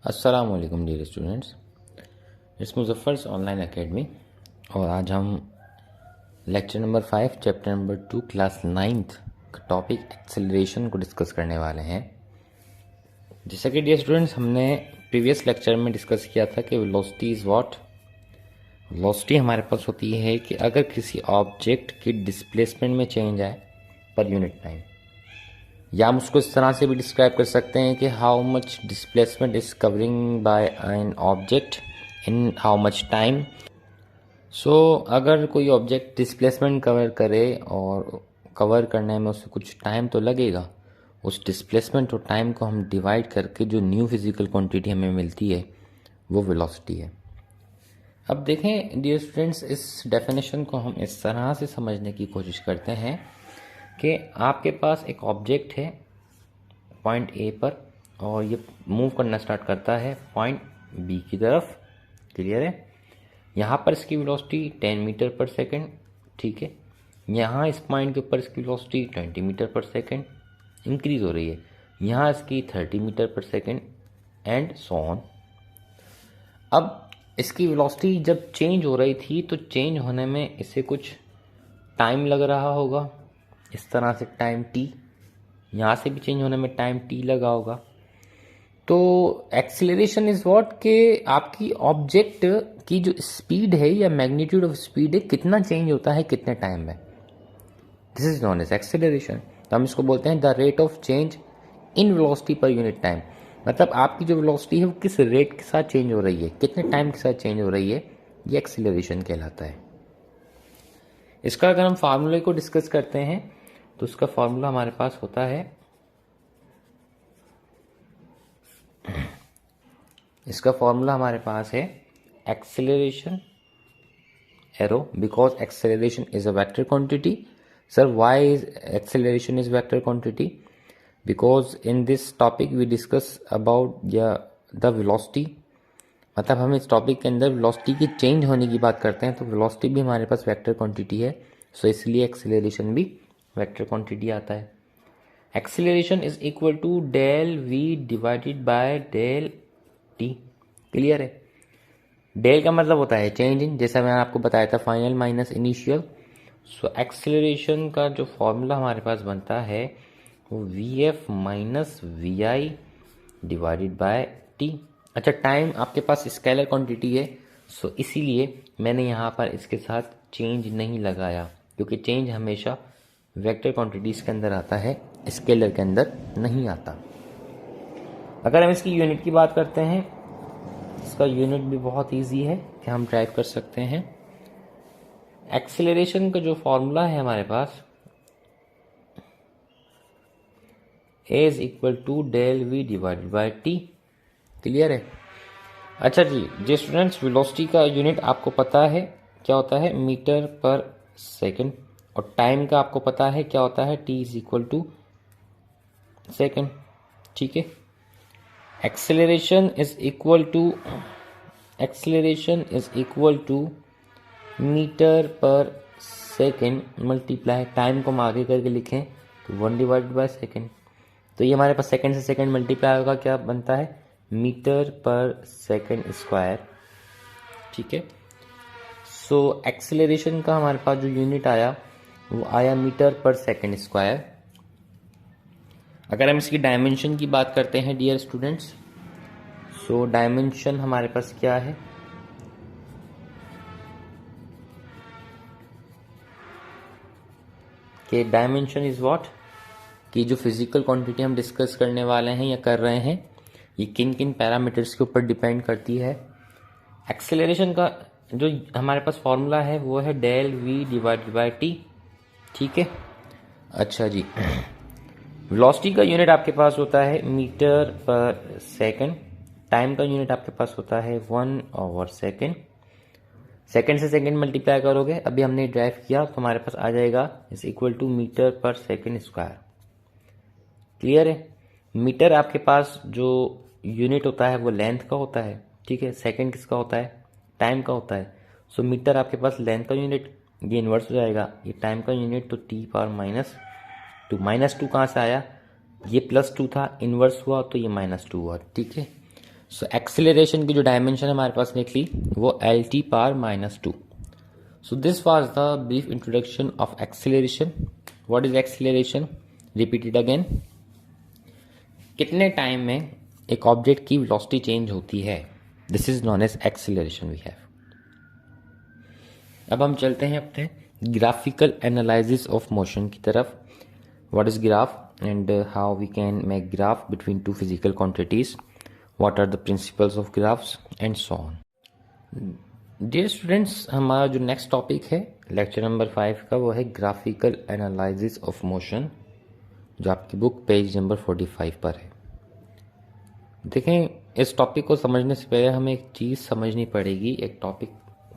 अस्सलाम वालेकुम dear students, it's Muzaffar's online academy. और आज हम lecture number 5 chapter number 2 class 9th का टॉपिक एक्सेलरेशन को डिस्कस करने वाले हैं। जैसा कि डियर स्टूडेंट्स हमने प्रीवियस लेक्चर में डिस्कस किया था कि वेलोसिटी इज़ व्हाट। वेलोसिटी हमारे पास होती है कि अगर किसी ऑब्जेक्ट की डिस्प्लेसमेंट में चेंज आए पर यूनिट टाइम, या हम उसको इस तरह से भी डिस्क्राइब कर सकते हैं कि how much displacement is covering by an object in how much time. So अगर कोई ऑब्जेक्ट डिस्प्लेसमेंट कवर करे और कवर करने में उसे कुछ टाइम तो लगेगा, उस डिस्प्लेसमेंट और टाइम को हम डिवाइड करके जो न्यू फिजिकल क्वांटिटी हमें मिलती है वो वेलोसिटी है। अब देखें डियर स्टूडेंट्स, इस डेफिनेशन को हम इस तरह से समझने की कोशिश करते हैं कि आपके पास एक ऑब्जेक्ट है पॉइंट ए पर और ये मूव करना स्टार्ट करता है पॉइंट बी की तरफ। क्लियर है? यहाँ पर इसकी वेलोसिटी 10 मीटर पर सेकंड, ठीक है। यहाँ इस पॉइंट के ऊपर इसकी velocity 20 metre per second increase हो रही है, यहाँ इसकी 30 metre per second and so on. अब इसकी वेलोसिटी जब चेंज हो रही थी तो चेंज होने में इसे कुछ टाइम लग रहा होगा, इस तरह से टाइम टी, यहाँ से भी चेंज होने में टाइम टी लगा होगा। तो एक्सीलरेशन इज व्हाट कि आपकी ऑब्जेक्ट की जो स्पीड है या मैग्नीट्यूड ऑफ स्पीड है कितना चेंज होता है कितने टाइम में, this is known as acceleration. तो हम इसको बोलते हैं the rate of change in velocity per unit time. मतलब आपकी जो वेलोसिटी है वो किस रेट के साथ चेंज हो रही है, कितने टाइम के साथ चेंज हो रही है, ये एक्सीलरेशन कहलाता है। इसका अगर हम फार्मूले को डिस्कस करते हैं तो उसका फॉर्मूला हमारे पास होता है, इसका फॉर्मूला हमारे पास है acceleration arrow, because acceleration is a vector quantity. Sir why is acceleration is vector quantity? Because in this topic we discuss about the velocity. मतलब हम इस टॉपिक के अंदर वेलोसिटी की चेंज होने की बात करते हैं, तो वेलोसिटी भी हमारे पास वेक्टर क्वांटिटी है, सो इसलिए एक्सेलरेशन भी वेक्टर क्वांटिटी आता है। Acceleration is equal to del we divided by del t. Clear है? डेल का मतलब होता है चेंज इन, जैसा मैंने आपको बताया था final minus initial. So acceleration का जो फॉर्मूला हमारे पास बनता है वो v f minus v i divided by t. अच्छा, टाइम आपके पास स्केलर क्वांटिटी है, सो इसीलिए मैंने यहाँ पर इसके साथ चेंज नहीं लगाया, क्योंकि चेंज हमेशा वेक्टर क्वांटिटीज के अंदर आता है, स्केलर के अंदर नहीं आता। अगर हम इसकी यूनिट की बात करते हैं, इसका यूनिट भी बहुत इजी है कि हम ड्राइव कर सकते हैं। एक्सेलरेशन का जो फॉर्मूला है हमारे पास, A is equal to del we divided by T. Clear है? अच्छा जी स्टूडेंट्स, वेलोसिटी का यूनिट आपको पता है क्या होता है, मीटर पर सेकंड, और टाइम का आपको पता है क्या होता है, t is equal to second. ठीक है। Acceleration is equal to metre per second multiply time को हम आगे करके लिखें तो 1 डिवाइडेड बाय सेकंड। तो ये हमारे पास सेकंड से सेकंड मल्टीप्लाई होगा, क्या बनता है, मीटर पर सेकंड स्क्वायर। ठीक है। सो एक्सेलरेशन का हमारे पास जो यूनिट आया वो आया मीटर पर सेकंड स्क्वायर। अगर हम इसकी डायमेंशन की बात करते हैं डियर स्टूडेंट्स, सो डायमेंशन हमारे पास क्या है, कि डायमेंशन इज व्हाट, कि जो फिजिकल क्वांटिटी हम डिस्कस करने वाले हैं या कर रहे हैं ये किन किन पैरामीटर्स के ऊपर डिपेंड करती है। एक्सेलरेशन का जो हमारे पास फॉर्मूला है वो है del we divided by t. ठीक है। अच्छा जी, वेलोसिटी का यूनिट आपके पास होता है मीटर पर सेकंड, टाइम का यूनिट आपके पास होता है 1/सेकंड। सेकंड से सेकंड मल्टीप्लाई करोगे, अभी हमने ड्राइव किया तो हमारे पास आ जाएगा is equal to metre per second square. Clear है? मीटर आपके पास जो यूनिट होता है वो लेंथ का होता है, ठीक है। सेकंड किसका होता है, टाइम का होता है। सो मीटर आपके पास लेंथ का यूनिट, ये इन्वर्स हो जाएगा, ये टाइम का यूनिट तो टी पावर -2। -2 कहाँ से आया, ये +2 था, इन्वर्स हुआ तो ये -2 हुआ। ठीक है। सो एक्सेलरेशन की जो डायमेंशन हमारे पास निकली वो L_t⁻²। So this was the brief introduction of acceleration. What is acceleration? Repeat it again. कितने टाइम में एक ऑब्जेक्ट की वेलोसिटी चेंज होती है, this is known as acceleration we have. अब हम चलते हैं अपने ग्राफिकल एनालिसिस ऑफ मोशन की तरफ। What is graph and how we can make graph between two physical quantities, what are the principles of graphs and so on. Dear students, हमारा जो next topic है लेक्चर नंबर 5 का वो है graphical analysis of motion, जो आपकी book page number 45 पर है। देखें, इस टॉपिक को समझने से पहले हमें एक चीज़ समझनी पड़ेगी, एक टॉपिक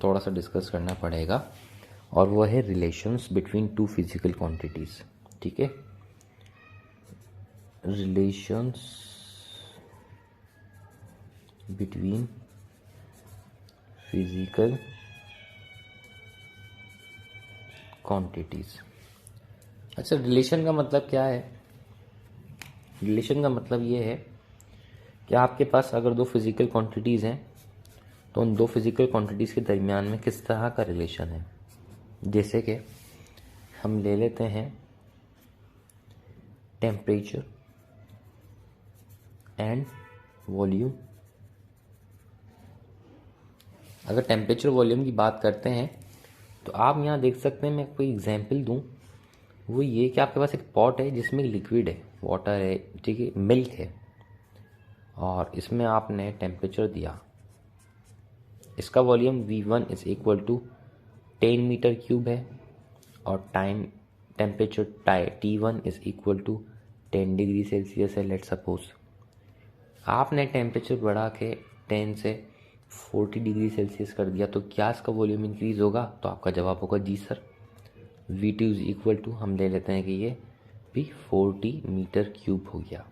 थोड़ा सा डिस्कस करना पड़ेगा, और वो है relations between two physical quantities. ठीक है, रिलेशंस बिटवीन फिजिकल क्वांटिटीज। अच्छा, रिलेशन का मतलब क्या है? रिलेशन का मतलब ये है कि आपके पास अगर दो फिजिकल क्वांटिटीज़ हैं तो उन दो फिजिकल क्वांटिटीज़ के दरमियान में किस तरह का रिलेशन है। जैसे कि हम ले लेते हैं टेम्परेचर एंड वॉल्यूम। अगर टेम्परेचर वॉल्यूम की बात करते हैं तो आप यहाँ देख सकते हैं, मैं कोई एग्जांपल दूँ, वो ये कि आपके पास एक पॉट है जिसमें लिक्विड है, वाटर है, ठीक है, मिल्क है, और इसमें आपने टेम्परेचर दिया। इसका volume V1 is equal to 10 metre cube है, और temperature T1 is equal to 10 degree Celsius है। लेट सपोज आपने टेम्परेचर बढ़ा के 10 से 40 डिग्री सेल्सियस कर दिया, तो क्या इसका वॉल्यूम इंक्रीज होगा? तो आपका जवाब होगा जी sir. V2 is equal to, हम ले लेते हैं कि ये भी 40 मीटर क्यूब हो गया।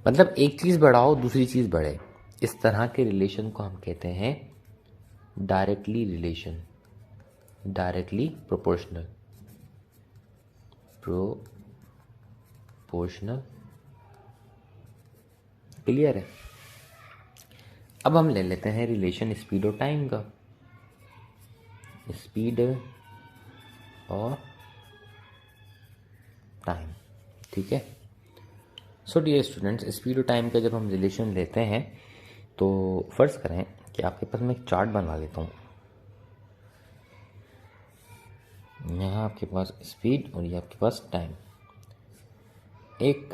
मतलब एक चीज़ बढ़ाओ दूसरी चीज़ बढ़े, इस तरह के रिलेशन को हम कहते हैं directly relation, directly proportional clear है? अब हम ले लेते हैं रिलेशन स्पीड और टाइम का। स्पीड और टाइम, ठीक है। सो डियर स्टूडेंट्स, स्पीड और टाइम का जब हम रिलेशन लेते हैं तो फर्ज करें कि आपके पास मैं एक चार्ट बना लेता हूँ। यहाँ आपके पास स्पीड और ये आपके पास टाइम। एक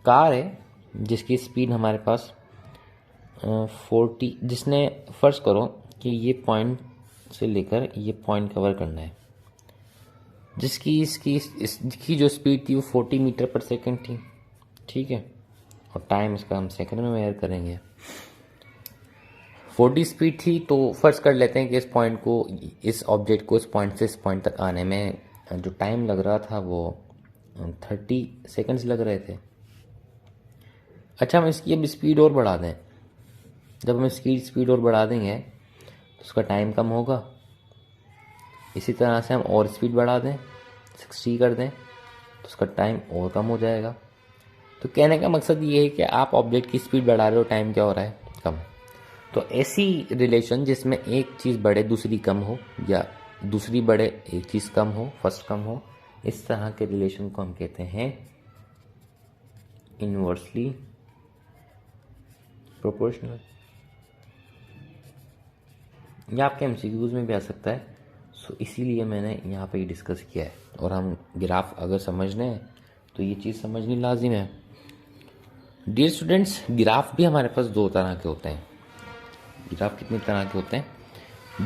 कार है जिसकी स्पीड हमारे पास 40, जिसने फर्ज करो कि ये पॉइंट से लेकर ये पॉइंट कवर करना है, जिसकी इसकी जो स्पीड थी वो 40 मीटर पर सेकंड थी, ठीक है, और टाइम इसका हम सेकंड में मेजर करेंगे। 40 स्पीड थी, तो फर्ज कर लेते हैं कि इस पॉइंट को, इस ऑब्जेक्ट को इस पॉइंट से इस पॉइंट तक आने में जो टाइम लग रहा था वो 30 सेकंड्स लग रहे थे। अच्छा, हम इसकी अब स्पीड और बढ़ा दें। जब हम इसकी स्पीड और बढ़ा देंगे तो उसका टाइम कम होगा। इसी तरह से हम और स्पीड बढ़ा दें, 60 कर दें, तो उसका टाइम और कम हो जाएगा। तो कहने का मकसद ये है कि आप ऑब्जेक्ट की स्पीड बढ़ा रहे हो, टाइम क्या हो रहा है? कम। तो ऐसी रिलेशन जिसमें एक चीज़ बढ़े दूसरी कम हो, या दूसरी बढ़े एक चीज़ कम हो, फर्स्ट कम हो, इस तरह के रिलेशन को हम कहते हैं इनवर्सली प्रोपोर्शनल। यह आपके एमसीक्यूज में भी आ सकता है, सो इसीलिए मैंने यहाँ पे डिस्कस किया है। और हम ग्राफ अगर समझने हैं तो ये चीज़ समझनी लाजिम है। डियर स्टूडेंट्स, ग्राफ भी हमारे पास दो तरह के होते हैं। ग्राफ कितनी तरह के होते हैं?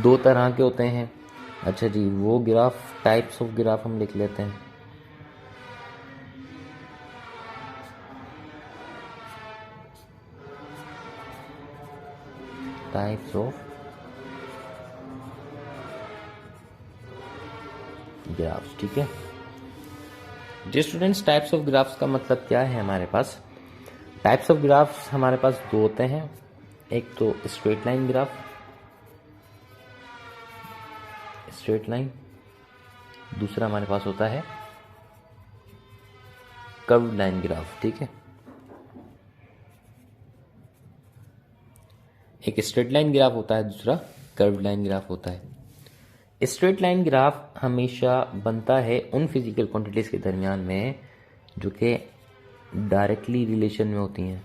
दो तरह के होते हैं। अच्छा जी, वो ग्राफ, टाइप्स ऑफ ग्राफ हम लिख लेते हैं। टाइप्स ऑफ ग्राफ्स, ठीक है। Dear students, types of graphs का मतलब क्या है हमारे पास? टाइप्स ऑफ ग्राफ्स हमारे पास दो होते हैं। एक तो straight line graph, straight line. दूसरा हमारे पास होता है कर्व्ड लाइन ग्राफ, ठीक है। एक स्ट्रेट लाइन ग्राफ होता है, दूसरा कर्व लाइन ग्राफ होता है। स्ट्रेट लाइन ग्राफ हमेशा बनता है उन फिजिकल क्वांटिटीज के दरमियान में जो कि डायरेक्टली रिलेशन में होती हैं,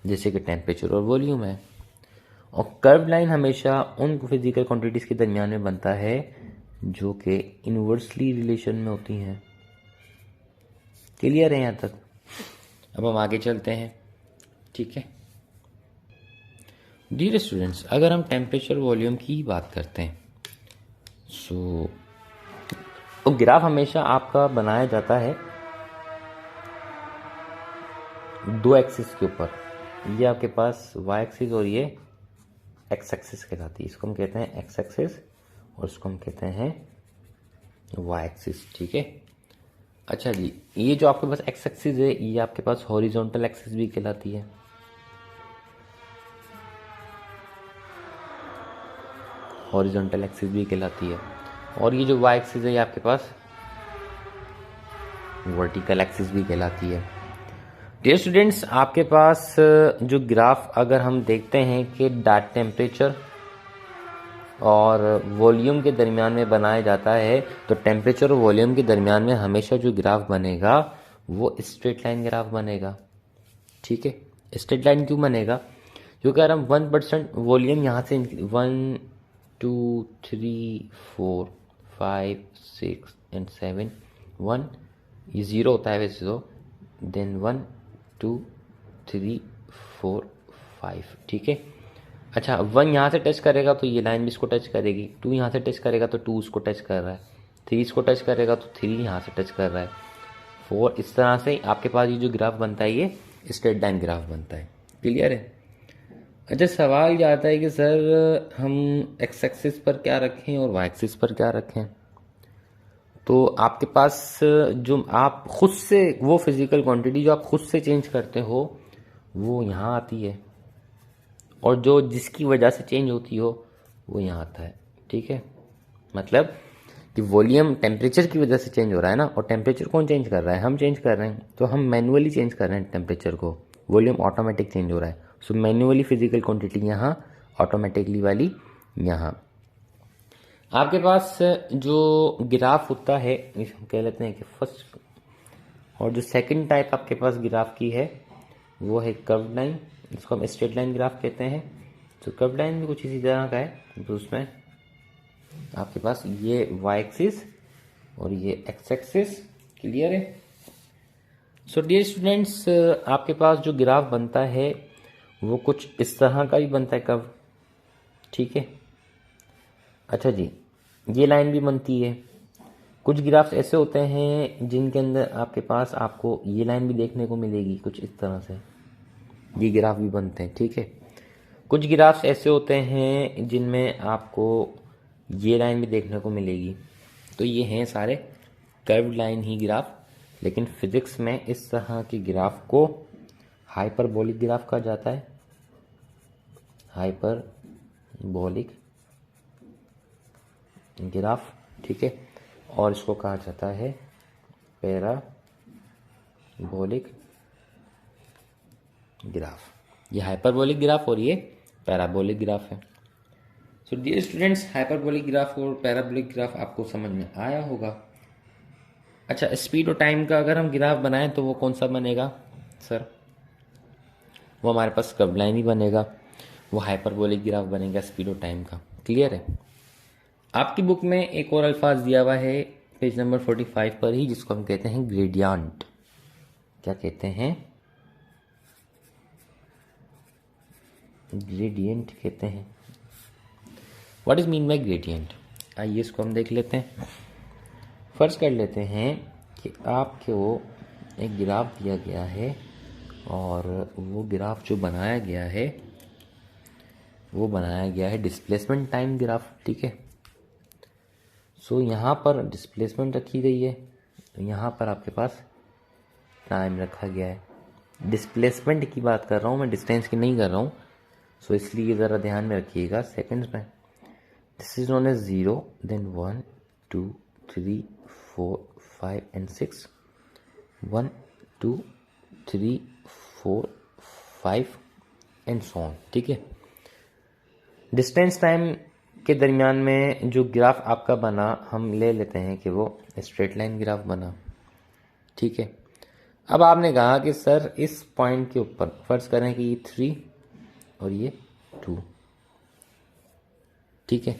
जैसे कि टेम्परेचर और वॉल्यूम है। और कर्व लाइन हमेशा उन फिजिकल क्वांटिटीज के दरमियान में बनता है जो कि इनवर्सली रिलेशन में होती हैं। क्लियर है यहाँ तक? अब हम आगे चलते हैं, ठीक है। डियर स्टूडेंट्स, अगर हम टेम्परेचर वॉल्यूम की बात करते हैं तो ग्राफ हमेशा आपका बनाया जाता है दो एक्सिस के ऊपर। ये आपके पास वाई एक्सिस और ये एक्स एक्सिस कहलाती है। इसको हम कहते हैं एक्स एक्सिस और इसको हम कहते हैं वाई एक्सिस, ठीक है। अच्छा जी, ये जो आपके पास एक्स एक्सिस है ये आपके पास हॉरिजॉन्टल एक्सिस भी कहलाती है। हॉरिजॉन्टल एक्सिस भी कहलाती है। और ये जो वाई एक्सिस है ये आपके पास वर्टिकल एक्सिस भी कहलाती है। डियर स्टूडेंट्स, आपके पास जो ग्राफ अगर हम देखते हैं कि डार्क टेम्परेचर और वॉल्यूम के दरमियान में बनाया जाता है, तो टेम्परेचर और वॉल्यूम के दरमियान में हमेशा जो ग्राफ बनेगा वो स्ट्रेट लाइन ग्राफ बनेगा, ठीक है। स्ट्रेट लाइन क्यों बनेगा? क्योंकि अगर हम 1% वॉल्यूम यहाँ से 1 2 3 4 5 6 एंड 7 1 ये 0 होता है वैसे तो, देन 1 2 3 4 5, ठीक है। अच्छा, 1 यहाँ से टच करेगा तो ये लाइन भी इसको टच करेगी, 2 यहाँ से टच करेगा तो 2 उसको टच कर रहा है, 3 इसको टच करेगा तो 3 यहाँ से टच कर रहा है, 4 इस तरह से आपके पास ये जो ग्राफ बनता है ये स्ट्रेट लाइन ग्राफ बनता है। क्लियर है? अच्छा, सवाल ये आता है कि सर हम एक्स एक्सिस पर क्या रखें और वाई एक्सिस पर क्या रखें? तो आपके पास जो आप खुद से वो फिजिकल क्वांटिटी जो आप खुद से चेंज करते हो वो यहाँ आती है, और जो जिसकी वजह से चेंज होती हो वो यहाँ आता है, ठीक है। मतलब कि वॉल्यूम टेम्परेचर की वजह से चेंज हो रहा है ना, और टेम्परेचर कौन चेंज कर रहा है? हम चेंज कर रहे हैं। तो हम मैनुअली चेंज कर रहे हैं टेम्परेचर को, वॉल्यूम ऑटोमेटिक चेंज हो रहा है। सो मैनुअली फिजिकल क्वांटिटी यहाँ, ऑटोमेटिकली वाली यहाँ। आपके पास जो ग्राफ होता है हम कह लेते हैं कि फर्स्ट, और जो सेकंड टाइप आपके पास ग्राफ की है वो है कर्व लाइन, इसको हम स्ट्रेट लाइन ग्राफ कहते हैं। तो कर्व लाइन भी कुछ इसी तरह का है, तो उसमें आपके पास ये वाई एक्सिस और ये एक्स एक्सिस। क्लियर है? सो डियर स्टूडेंट्स, आपके पास जो ग्राफ बनता है वो कुछ इस तरह का भी बनता है कर्व, ठीक है। अच्छा जी, ये लाइन भी बनती है। कुछ ग्राफ्स ऐसे होते हैं जिनके अंदर आपके पास आपको ये लाइन भी देखने को मिलेगी कुछ इस तरह से, ये ग्राफ भी बनते हैं, ठीक है। कुछ ग्राफ्स ऐसे होते हैं जिनमें आपको ये लाइन भी देखने को मिलेगी। तो ये हैं सारे कर्व लाइन ही ग्राफ, लेकिन फिजिक्स में इस तरह के ग्राफ को हाइपरबोलिक ग्राफ कहा जाता है। हाइपरबोलिक ग्राफ, ठीक है। और इसको कहा जाता है पैराबोलिक ग्राफ। ये हाइपरबोलिक ग्राफ और ये पैराबोलिक ग्राफ है। So dear students, hyperbolic graph और पैराबोलिक ग्राफ आपको समझ में आया होगा। अच्छा, स्पीड और टाइम का अगर हम ग्राफ बनाएं तो वो कौन सा बनेगा सर? वो हमारे पास कर्व लाइन ही बनेगा, वो हाइपरबोलिक ग्राफ बनेगा स्पीड और टाइम का। क्लियर है? आपकी बुक में एक और अल्फाज दिया हुआ है पेज नंबर 45 पर ही, जिसको हम कहते हैं ग्रेडियंट। क्या कहते हैं? ग्रेडियंट कहते हैं। What is mean by gradient? आइए इसको हम देख लेते हैं। फर्ज कर लेते हैं कि आपको एक ग्राफ दिया गया है और वो ग्राफ जो बनाया गया है वो बनाया गया है डिस्प्लेसमेंट टाइम ग्राफ, ठीक है। सो यहाँ पर डिस्प्लेसमेंट रखी गई है, तो यहाँ पर आपके पास टाइम रखा गया है। डिस्प्लेसमेंट की बात कर रहा हूँ मैं, डिस्टेंस की नहीं कर रहा हूँ। सो इसलिए ज़रा ध्यान में रखिएगा सेकंड्स में। This is known as 0, then 1 2 3 4 5 and 6, 1 2 3 4 5 and so on. ठीक है, डिस्टेंस टाइम के दरमियान में जो ग्राफ आपका बना, हम ले लेते हैं कि वो स्ट्रेट लाइन ग्राफ बना। ठीक है, अब आपने कहा कि सर इस पॉइंट के ऊपर फर्ज करें कि ये 3 और ये 2। ठीक है,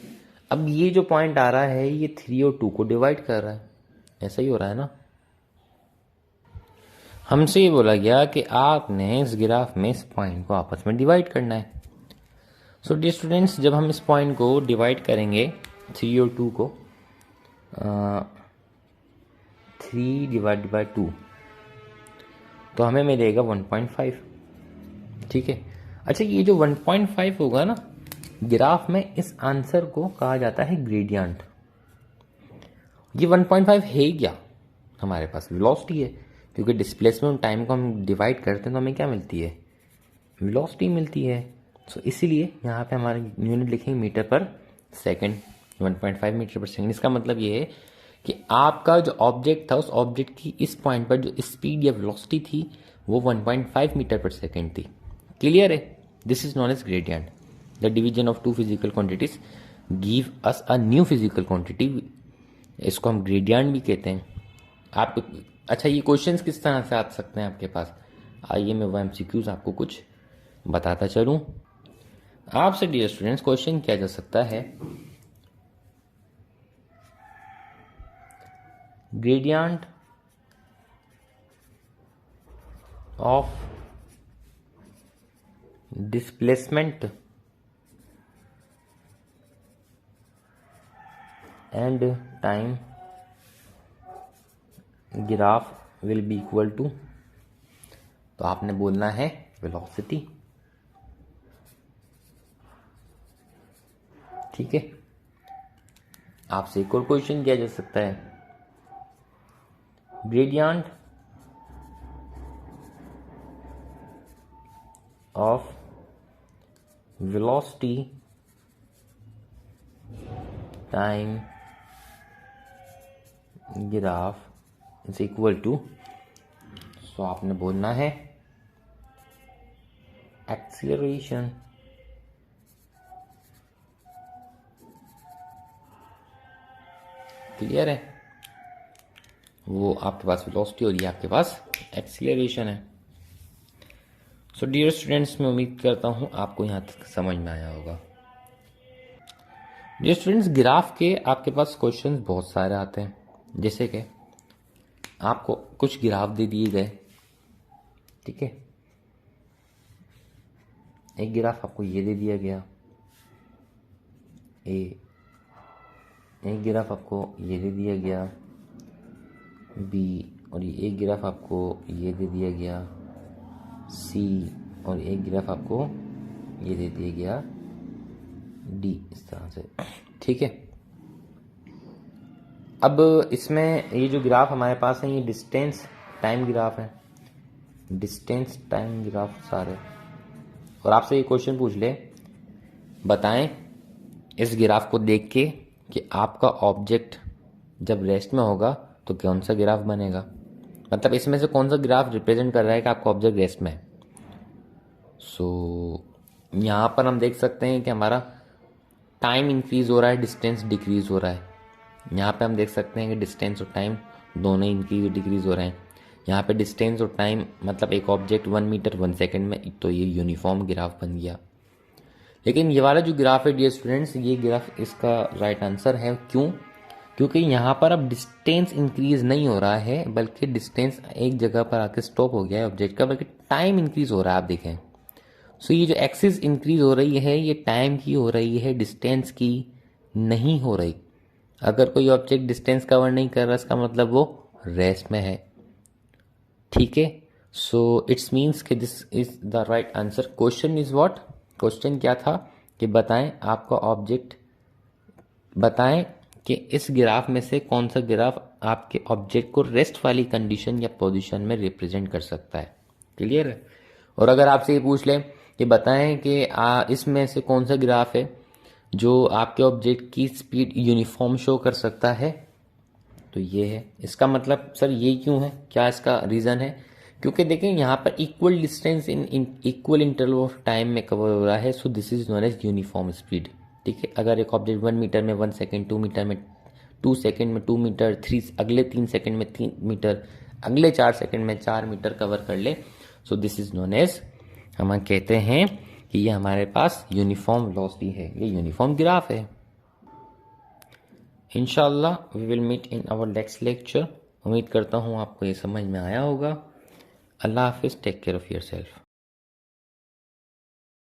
अब ये जो पॉइंट आ रहा है ये 3 और 2 को डिवाइड कर रहा है, ऐसा ही हो रहा है ना। हमसे ये बोला गया कि आपने इस ग्राफ में इस पॉइंट को आपस में डिवाइड करना है। सो डियर स्टूडेंट्स, जब हम इस पॉइंट को डिवाइड करेंगे 3 और 2 को, 3 डिवाइड बाई 2, तो हमें मिलेगा 1.5। ठीक है, अच्छा ये जो 1.5 होगा ना ग्राफ में, इस आंसर को कहा जाता है ग्रेडियंट। ये 1.5 है क्या, हमारे पास वेलोसिटी है, क्योंकि डिस्प्लेसमेंट टाइम को हम डिवाइड करते हैं तो हमें क्या मिलती है, वेलोसिटी मिलती है। सो इसीलिए यहाँ पे हमारे यूनिट लिखेंगे metre per second, 1.5 metre per second. इसका मतलब ये है कि आपका जो ऑब्जेक्ट था, उस ऑब्जेक्ट की इस पॉइंट पर जो स्पीड या वेलोसिटी थी वो 1.5 मीटर पर सेकंड थी। क्लियर है, this is known as gradient. The division of two physical quantities give us a new physical quantity, इसको हम ग्रेडियंट भी कहते हैं। आप अच्छा, ये क्वेश्चंस किस तरह से आ सकते हैं आपके पास, आइए मैं वो एमसीक्यूज आपको कुछ बताता चलूं। आपसे डियर स्टूडेंट्स क्वेश्चन किया जा सकता है, gradient of displacement and time graph will be equal to, तो आपने बोलना है वेलोसिटी। ठीक है, आपसे एक और क्वेश्चन किया जा सकता है, gradient of velocity time graph is equal to, so आपने बोलना है एक्सीलरेशन। क्लियर है, वो आपके पास वेलोसिटी और ये आपके पास एक्सीलरेशन है। सो डियर स्टूडेंट्स, मैं उम्मीद करता हूं आपको यहां तक समझ में आया होगा। डियर स्टूडेंट्स, ग्राफ के आपके पास क्वेश्चंस बहुत सारे आते हैं, जैसे कि आपको कुछ ग्राफ दे दिए गए। ठीक है, एक ग्राफ आपको ये दे दिया गया ए, एक ग्राफ आपको ये दे दिया गया बी, और ये एक ग्राफ आपको ये दे दिया गया सी, और एक ग्राफ आपको ये दे दिया गया डी, इस तरह से। ठीक है, अब इसमें ये जो ग्राफ हमारे पास है ये डिस्टेंस टाइम ग्राफ है, डिस्टेंस टाइम ग्राफ सारे। और आपसे ये क्वेश्चन पूछ ले, बताएं इस ग्राफ को देख के कि आपका ऑब्जेक्ट जब रेस्ट में होगा तो कौन सा ग्राफ बनेगा, मतलब इसमें से कौन सा ग्राफ रिप्रेजेंट कर रहा है कि आपका ऑब्जेक्ट रेस्ट में है। सो यहाँ पर हम देख सकते हैं कि हमारा टाइम इंक्रीज हो रहा है, डिस्टेंस डिक्रीज हो रहा है। यहाँ पे हम देख सकते हैं कि डिस्टेंस और टाइम दोनों इंक्रीज और डिक्रीज हो रहे हैं। यहाँ पे डिस्टेंस और टाइम मतलब एक ऑब्जेक्ट 1 मीटर 1 सेकेंड में, तो ये यूनिफॉर्म ग्राफ बन गया। लेकिन ये वाला जो ग्राफ है डियर स्टूडेंट्स, ये ग्राफ इसका राइट आंसर है। क्यों? क्योंकि यहाँ पर अब डिस्टेंस इंक्रीज नहीं हो रहा है, बल्कि डिस्टेंस एक जगह पर आके स्टॉप हो गया है ऑब्जेक्ट का, बल्कि टाइम इंक्रीज हो रहा है। आप देखें, सो ये जो एक्सिस इंक्रीज हो रही है ये टाइम की हो रही है, डिस्टेंस की नहीं हो रही। अगर कोई ऑब्जेक्ट डिस्टेंस कवर नहीं कर रहा, इसका मतलब वो रेस्ट में है। ठीक है, सो इट्स मीन्स कि this is the right answer. Question is what, question क्या था कि बताएं आपका ऑब्जेक्ट, बताएं कि इस ग्राफ में से कौन सा ग्राफ आपके ऑब्जेक्ट को रेस्ट वाली कंडीशन या पोजीशन में रिप्रेजेंट कर सकता है। क्लियर है? और अगर आपसे ये पूछ लें कि बताएं कि इसमें से कौन सा ग्राफ है जो आपके ऑब्जेक्ट की स्पीड यूनिफॉर्म शो कर सकता है, तो ये है। इसका मतलब सर ये क्यों है, क्या इसका रीज़न है क्योंकि देखें यहाँ पर equal distance in equal interval of time में कवर हो रहा है, so this is known as uniform speed. ठीक है, अगर एक ऑब्जेक्ट 1 मीटर में 1 सेकेंड, 2 मीटर में 2 सेकेंड में 2 मीटर, अगले 3 सेकेंड में 3 मीटर, अगले 4 सेकेंड में 4 मीटर कवर कर ले, so this is known as, हम कहते हैं कि ये हमारे पास यूनिफॉर्म वेलोसिटी है, ये यूनिफॉर्म ग्राफ है। इंशाल्लाह we will meet in our next lecture. उम्मीद करता हूँ आपको ये समझ में आया होगा। अल्लाह हाफिज़, टेक केयर ऑफ़ योरसेल्फ।